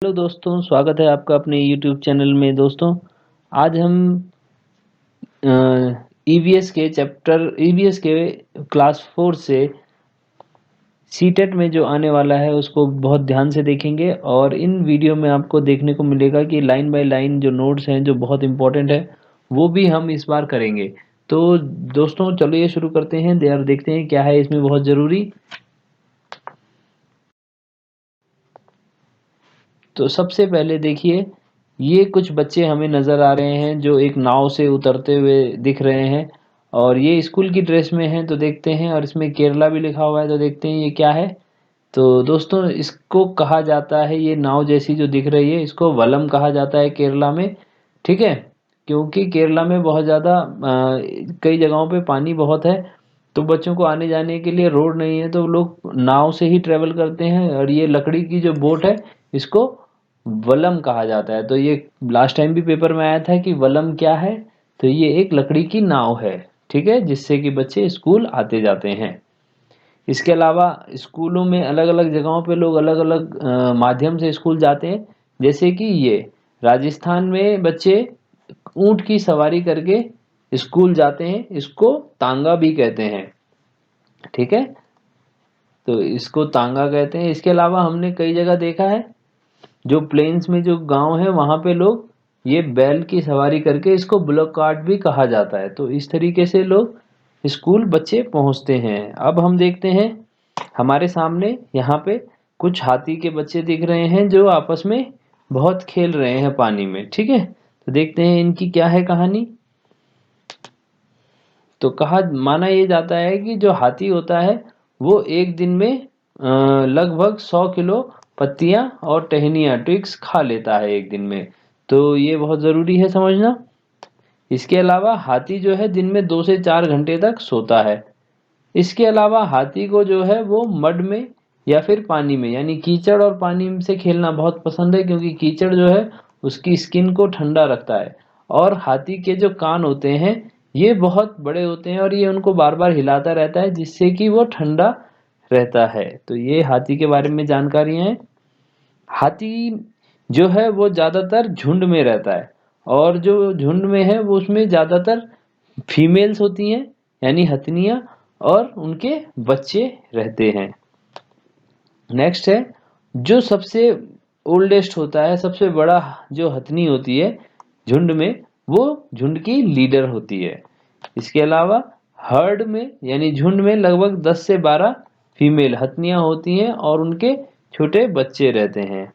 Hello दोस्तों, स्वागत है आपका अपने यूट्यूब चैनल में। दोस्तों, आज हम ईवीएस के क्लास 4 से सीटेट में जो आने वाला है उसको बहुत ध्यान से देखेंगे। और इन वीडियो में आपको देखने को मिलेगा कि लाइन बाय लाइन जो नोट्स हैं जो बहुत इंपॉर्टेंट है वो भी हम इस बार करेंगे। तो दोस्तों, चलिए शुरू करते हैं और देखते हैं क्या है इसमें बहुत ज़रूरी। तो सबसे पहले देखिए, ये कुछ बच्चे हमें नज़र आ रहे हैं जो एक नाव से उतरते हुए दिख रहे हैं और ये स्कूल की ड्रेस में हैं। तो देखते हैं, और इसमें केरला भी लिखा हुआ है। तो देखते हैं ये क्या है। तो दोस्तों, इसको कहा जाता है, ये नाव जैसी जो दिख रही है इसको वलम कहा जाता है केरला में। ठीक है, क्योंकि केरला में बहुत ज़्यादा कई जगहों पे पानी बहुत है, तो बच्चों को आने जाने के लिए रोड नहीं है, तो लोग नाव से ही ट्रेवल करते हैं। और ये लकड़ी की जो बोट है इसको वलम कहा जाता है। तो ये लास्ट टाइम भी पेपर में आया था कि वलम क्या है। तो ये एक लकड़ी की नाव है, ठीक है, जिससे कि बच्चे स्कूल आते जाते हैं। इसके अलावा स्कूलों में अलग अलग जगहों पे लोग अलग अलग माध्यम से स्कूल जाते हैं। जैसे कि ये राजस्थान में बच्चे ऊंट की सवारी करके स्कूल जाते हैं, इसको तांगा भी कहते हैं। ठीक है, तो इसको तांगा कहते हैं। इसके अलावा हमने कई जगह देखा है, जो प्लेन्स में जो गांव है वहां पे लोग ये बैल की सवारी करके, इसको बुलक कार्ट भी कहा जाता है। तो इस तरीके से लोग स्कूल बच्चे पहुंचते हैं। अब हम देखते हैं, हमारे सामने यहाँ पे कुछ हाथी के बच्चे दिख रहे हैं जो आपस में बहुत खेल रहे हैं पानी में। ठीक है, तो देखते हैं इनकी क्या है कहानी। तो कहा माना ये जाता है कि जो हाथी होता है वो एक दिन में लगभग 100 किलो पत्तियां और टहनियां ट्विक्स खा लेता है एक दिन में। तो ये बहुत ज़रूरी है समझना। इसके अलावा हाथी जो है दिन में 2 से 4 घंटे तक सोता है। इसके अलावा हाथी को जो है वो मड में या फिर पानी में, यानी कीचड़ और पानी से खेलना बहुत पसंद है, क्योंकि कीचड़ जो है उसकी स्किन को ठंडा रखता है। और हाथी के जो कान होते हैं ये बहुत बड़े होते हैं और ये उनको बार बार हिलाता रहता है जिससे कि वो ठंडा रहता है। तो ये हाथी के बारे में जानकारियां हैं। हाथी जो है वो ज़्यादातर झुंड में रहता है, और जो झुंड में है वो उसमें ज़्यादातर फीमेल्स होती हैं, यानी हथनियाँ, और उनके बच्चे रहते हैं। नेक्स्ट है, जो सबसे ओल्डेस्ट होता है, सबसे बड़ा जो हथनी होती है झुंड में, वो झुंड की लीडर होती है। इसके अलावा हर्ड में यानी झुंड में लगभग 10 से 12 फीमेल हथनियां होती हैं और उनके छोटे बच्चे रहते हैं।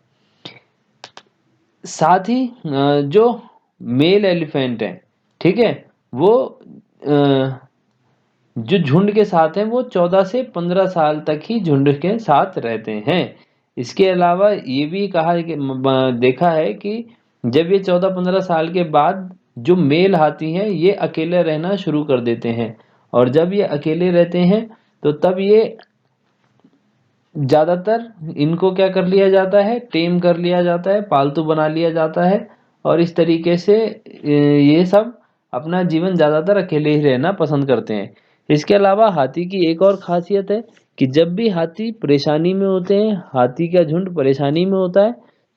साथ ही जो मेल एलिफेंट हैं, ठीक है, वो जो झुंड के साथ हैं वो 14 से 15 साल तक ही झुंड के साथ रहते हैं। इसके अलावा ये भी कहा कि देखा है कि जब ये 14-15 साल के बाद जो मेल हाथी हैं ये अकेले रहना शुरू कर देते हैं। और जब ये अकेले रहते हैं तो तब ये ज़्यादातर इनको क्या कर लिया जाता है, टेम कर लिया जाता है, पालतू बना लिया जाता है। और इस तरीके से ये सब अपना जीवन ज़्यादातर अकेले ही रहना पसंद करते हैं। इसके अलावा हाथी की एक और खासियत है कि जब भी हाथी परेशानी में होते हैं, हाथी का झुंड परेशानी में होता है,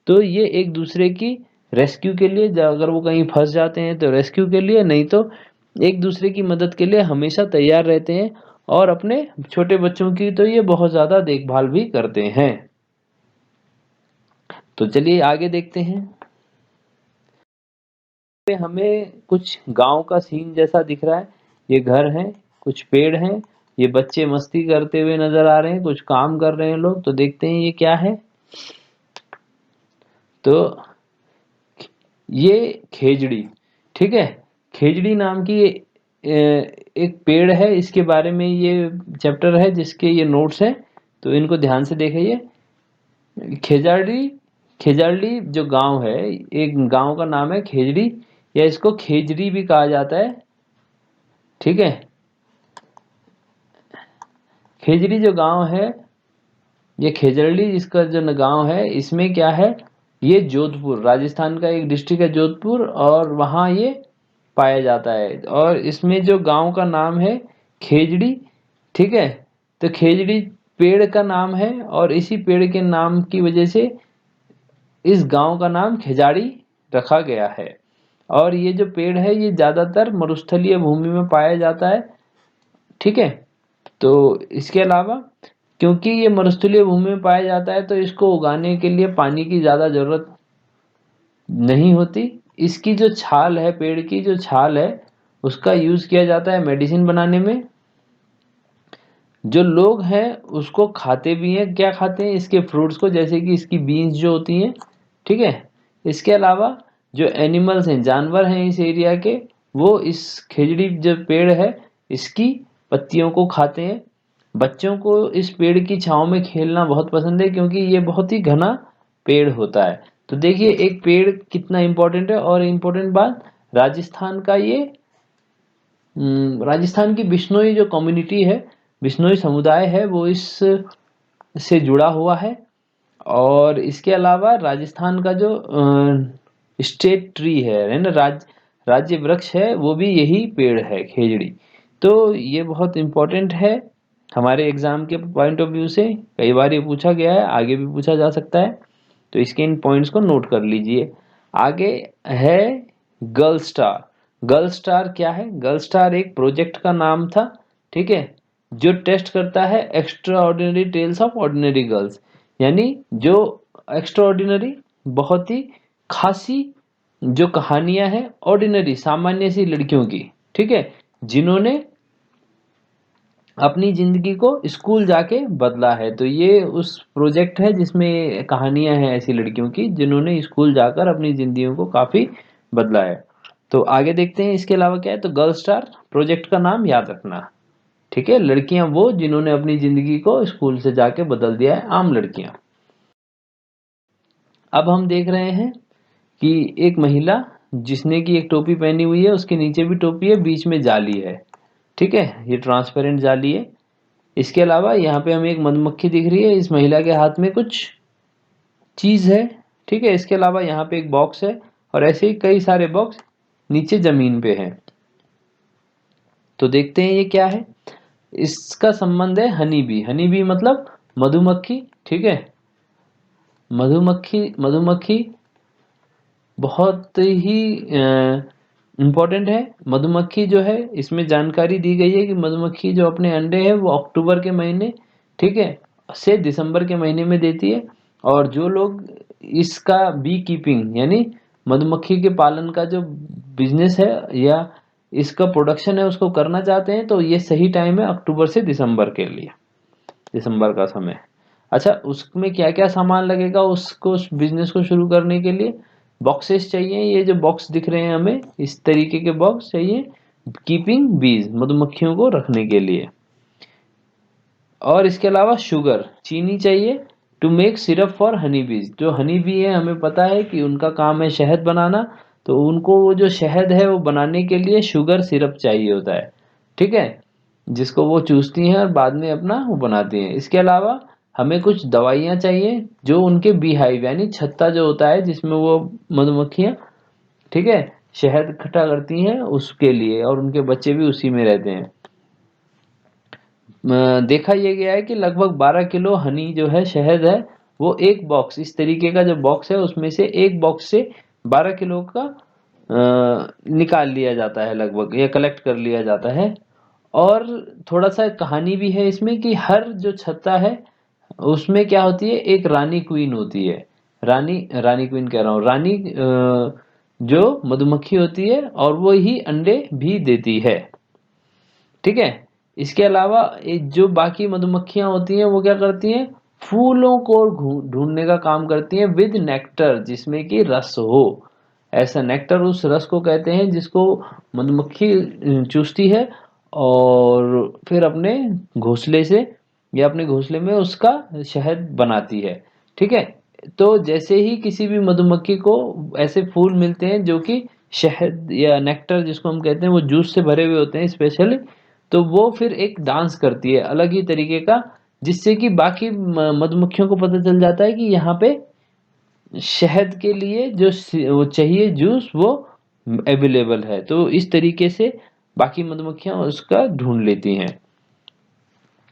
तो ये एक दूसरे की रेस्क्यू के लिए, अगर वो कहीं फंस जाते हैं तो रेस्क्यू के लिए, नहीं तो एक दूसरे की मदद के लिए हमेशा तैयार रहते हैं। और अपने छोटे बच्चों की तो ये बहुत ज़्यादा देखभाल भी करते हैं। तो चलिए आगे देखते हैं। पे हमें कुछ गांव का सीन जैसा दिख रहा है। ये घर हैं, कुछ पेड़ हैं, ये बच्चे मस्ती करते हुए नजर आ रहे हैं, कुछ काम कर रहे हैं लोग। तो देखते हैं ये क्या है। तो ये खेजड़ी, ठीक है, खेजड़ी नाम की एक पेड़ है। इसके बारे में ये चैप्टर है जिसके ये नोट्स हैं, तो इनको ध्यान से देखिए। खेजाड़ी, खेजाड़ी जो गांव है, एक गांव का नाम है खेजड़ी, या इसको खेजड़ी भी कहा जाता है। ठीक है, खेजड़ी जो गांव है, ये खेजड़ी जिसका जो गांव है, इसमें क्या है, ये जोधपुर, राजस्थान का एक डिस्ट्रिक्ट है जोधपुर, और वहाँ ये पाया जाता है। और इसमें जो गांव का नाम है खेजड़ी, ठीक है। तो खेजड़ी पेड़ का नाम है और इसी पेड़ के नाम की वजह से इस गांव का नाम खेजाड़ी रखा गया है। और ये जो पेड़ है ये ज़्यादातर मरुस्थलीय भूमि में पाया जाता है। ठीक है, तो इसके अलावा क्योंकि ये मरुस्थलीय भूमि में पाया जाता है तो इसको उगाने के लिए पानी की ज़्यादा ज़रूरत नहीं होती। इसकी जो छाल है, पेड़ की जो छाल है, उसका यूज़ किया जाता है मेडिसिन बनाने में। जो लोग हैं उसको खाते भी हैं। क्या खाते हैं? इसके फ्रूट्स को, जैसे कि इसकी बीन्स जो होती हैं। ठीक है, इसके अलावा जो एनिमल्स हैं, जानवर हैं इस एरिया के, वो इस खेजड़ी जो पेड़ है इसकी पत्तियों को खाते हैं। बच्चों को इस पेड़ की छांव में खेलना बहुत पसंद है क्योंकि ये बहुत ही घना पेड़ होता है। तो देखिए एक पेड़ कितना इम्पोर्टेंट है। और इम्पोर्टेंट बात, राजस्थान का ये राजस्थान की बिश्नोई जो कम्युनिटी है, बिश्नोई समुदाय है, वो इस से जुड़ा हुआ है। और इसके अलावा राजस्थान का जो स्टेट ट्री है ना, राज्य वृक्ष है, वो भी यही पेड़ है, खेजड़ी। तो ये बहुत इम्पोर्टेंट है हमारे एग्जाम के पॉइंट ऑफ व्यू से। कई बार ये पूछा गया है, आगे भी पूछा जा सकता है। तो इसके इन पॉइंट्स को नोट कर लीजिए। आगे है गर्ल स्टार। गर्ल स्टार क्या है? गर्ल स्टार एक प्रोजेक्ट का नाम था। ठीक है, जो टेस्ट करता है extraordinary tales of ordinary girls, यानी जो एक्स्ट्रा ऑर्डिनरी, बहुत ही खासी जो कहानियां हैं ऑर्डिनरी, सामान्य सी लड़कियों की, ठीक है, जिन्होंने अपनी जिंदगी को स्कूल जाके बदला है। तो ये उस प्रोजेक्ट है जिसमें कहानियां हैं ऐसी लड़कियों की जिन्होंने स्कूल जाकर अपनी जिंदगियों को काफी बदला है। तो आगे देखते हैं इसके अलावा क्या है। तो गर्ल स्टार प्रोजेक्ट का नाम याद रखना। ठीक है, लड़कियां वो जिन्होंने अपनी जिंदगी को स्कूल से जाके बदल दिया है, आम लड़कियां। अब हम देख रहे हैं कि एक महिला जिसने की एक टोपी पहनी हुई है, उसके नीचे भी टोपी है, बीच में जाली है। ठीक है, ये ट्रांसपेरेंट जाली है। इसके अलावा यहाँ पे हमें एक मधुमक्खी दिख रही है, इस महिला के हाथ में कुछ चीज है। ठीक है, इसके अलावा यहाँ पे एक बॉक्स है और ऐसे ही कई सारे बॉक्स नीचे जमीन पे हैं। तो देखते हैं ये क्या है। इसका संबंध है हनी बी। हनी बी मतलब मधुमक्खी। ठीक है, मधुमक्खी, मधुमक्खी बहुत ही इम्पोर्टेंट है। मधुमक्खी जो है, इसमें जानकारी दी गई है कि मधुमक्खी जो अपने अंडे है वो अक्टूबर के महीने, ठीक है, से दिसंबर के महीने में देती है। और जो लोग इसका बी कीपिंग यानी मधुमक्खी के पालन का जो बिजनेस है या इसका प्रोडक्शन है उसको करना चाहते हैं, तो ये सही टाइम है अक्टूबर से दिसंबर के लिए, दिसंबर का समय। अच्छा, उसमें क्या क्या सामान लगेगा उसको, उस बिजनेस को शुरू करने के लिए? बॉक्सेस चाहिए, ये जो बॉक्स दिख रहे हैं हमें, इस तरीके के बॉक्स चाहिए कीपिंग बीज, मधुमक्खियों को रखने के लिए। और इसके अलावा शुगर, चीनी चाहिए to make syrup for honey bees. जो हनी बी है हमें पता है कि उनका काम है शहद बनाना, तो उनको वो जो शहद है वो बनाने के लिए शुगर सिरप चाहिए होता है। ठीक है, जिसको वो चूसती हैं और बाद में अपना वो बनाती हैं। इसके अलावा हमें कुछ दवाइयाँ चाहिए जो उनके बी हाइव यानी छत्ता जो होता है जिसमें वो मधुमक्खियाँ, ठीक है, शहद इकट्ठा करती हैं उसके लिए, और उनके बच्चे भी उसी में रहते हैं। देखा ये गया है कि लगभग 12 किलो हनी जो है, शहद है, वो एक बॉक्स, इस तरीके का जो बॉक्स है उसमें से एक बॉक्स से 12 किलो का निकाल लिया जाता है लगभग, या कलेक्ट कर लिया जाता है। और थोड़ा सा कहानी भी है इसमें कि हर जो छत्ता है उसमें क्या होती है, एक रानी क्वीन होती है। रानी रानी क्वीन कह रहा हूँ, रानी जो मधुमक्खी होती है, और वो ही अंडे भी देती है। ठीक है, इसके अलावा जो बाकी मधुमक्खियां होती हैं वो क्या करती हैं, फूलों को ढूंढने का काम करती हैं विद नेक्टर, जिसमें कि रस हो। ऐसा नेक्टर उस रस को कहते हैं जिसको मधुमक्खी चूसती है और फिर अपने घोंसले से या अपने घोंसले में उसका शहद बनाती है। ठीक है, तो जैसे ही किसी भी मधुमक्खी को ऐसे फूल मिलते हैं जो कि शहद या नेक्टर जिसको हम कहते हैं वो जूस से भरे हुए होते हैं स्पेशली, तो वो फिर एक डांस करती है अलग ही तरीके का, जिससे कि बाकी मधुमक्खियों को पता चल जाता है कि यहाँ पे शहद के लिए जो वो चाहिए जूस वो अवेलेबल है। तो इस तरीके से बाकी मधुमक्खियां उसका ढूंढ लेती हैं।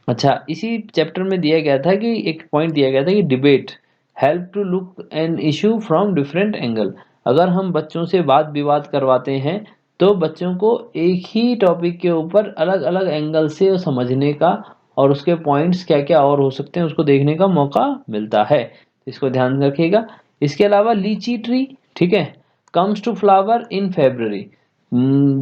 अच्छा, इसी चैप्टर में दिया गया था कि एक पॉइंट दिया गया था कि debate help to look an issue from different angle. अगर हम बच्चों से वाद विवाद करवाते हैं तो बच्चों को एक ही टॉपिक के ऊपर अलग अलग एंगल से समझने का और उसके पॉइंट्स क्या क्या और हो सकते हैं उसको देखने का मौका मिलता है। इसको ध्यान रखिएगा। इसके अलावा लीची ट्री, ठीक है, comes to flower in February.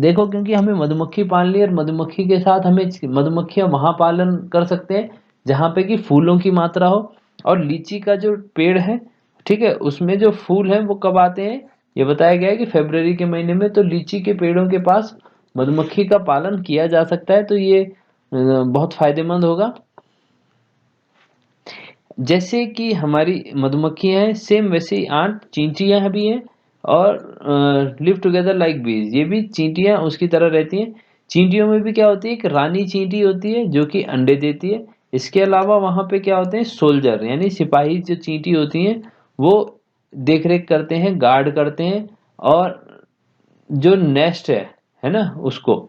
देखो, क्योंकि हमें मधुमक्खी पालनी है और मधुमक्खी के साथ हमें मधुमक्खियां वहां पालन कर सकते हैं जहां पे कि फूलों की मात्रा हो। और लीची का जो पेड़ है, ठीक है, उसमें जो फूल हैं वो कब आते हैं, ये बताया गया है कि फरवरी के महीने में। तो लीची के पेड़ों के पास मधुमक्खी का पालन किया जा सकता है, तो ये बहुत फायदेमंद होगा। जैसे कि हमारी मधुमक्खियां हैं, सेम वैसे ही आंट चींटियां भी हैं और लिव टुगेदर लाइक बीज, ये भी चींटियां उसकी तरह रहती हैं। चींटियों में भी क्या होती है, एक रानी चींटी होती है जो कि अंडे देती है। इसके अलावा वहां पे क्या होते हैं, सोल्जर यानी सिपाही जो चींटी होती हैं वो देख रेख करते हैं, गार्ड करते हैं, और जो नेस्ट है ना उसको।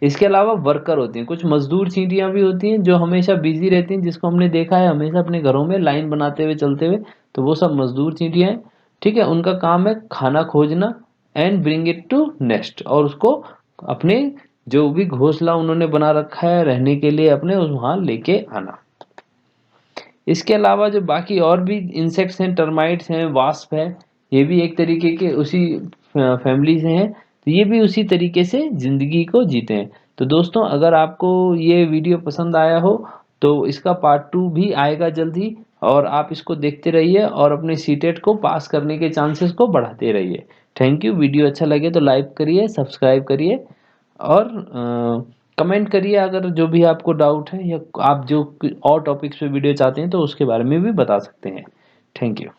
इसके अलावा वर्कर होती हैं, कुछ मजदूर चींटियां भी होती हैं जो हमेशा बिजी रहती हैं, जिसको हमने देखा है हमेशा अपने घरों में लाइन बनाते हुए चलते हुए। तो वो सब मजदूर चींटियां हैं, ठीक है। उनका काम है खाना खोजना and bring it to nest, और उसको अपने जो भी घोंसला उन्होंने बना रखा है रहने के लिए अपने वहां लेके आना। इसके अलावा जो बाकी और भी इंसेक्ट्स हैं, टर्माइट्स हैं, वास्प है, ये भी एक तरीके के उसी फैमिली से हैं। तो ये भी उसी तरीके से जिंदगी को जीते हैं। तो दोस्तों, अगर आपको ये वीडियो पसंद आया हो तो इसका पार्ट 2 भी आएगा जल्द ही, और आप इसको देखते रहिए और अपने सीटेट को पास करने के चांसेस को बढ़ाते रहिए। Thank you. वीडियो अच्छा लगे तो लाइक करिए, सब्सक्राइब करिए, और कमेंट करिए अगर जो भी आपको डाउट है, या आप जो और टॉपिक्स पे वीडियो चाहते हैं तो उसके बारे में भी बता सकते हैं। Thank you.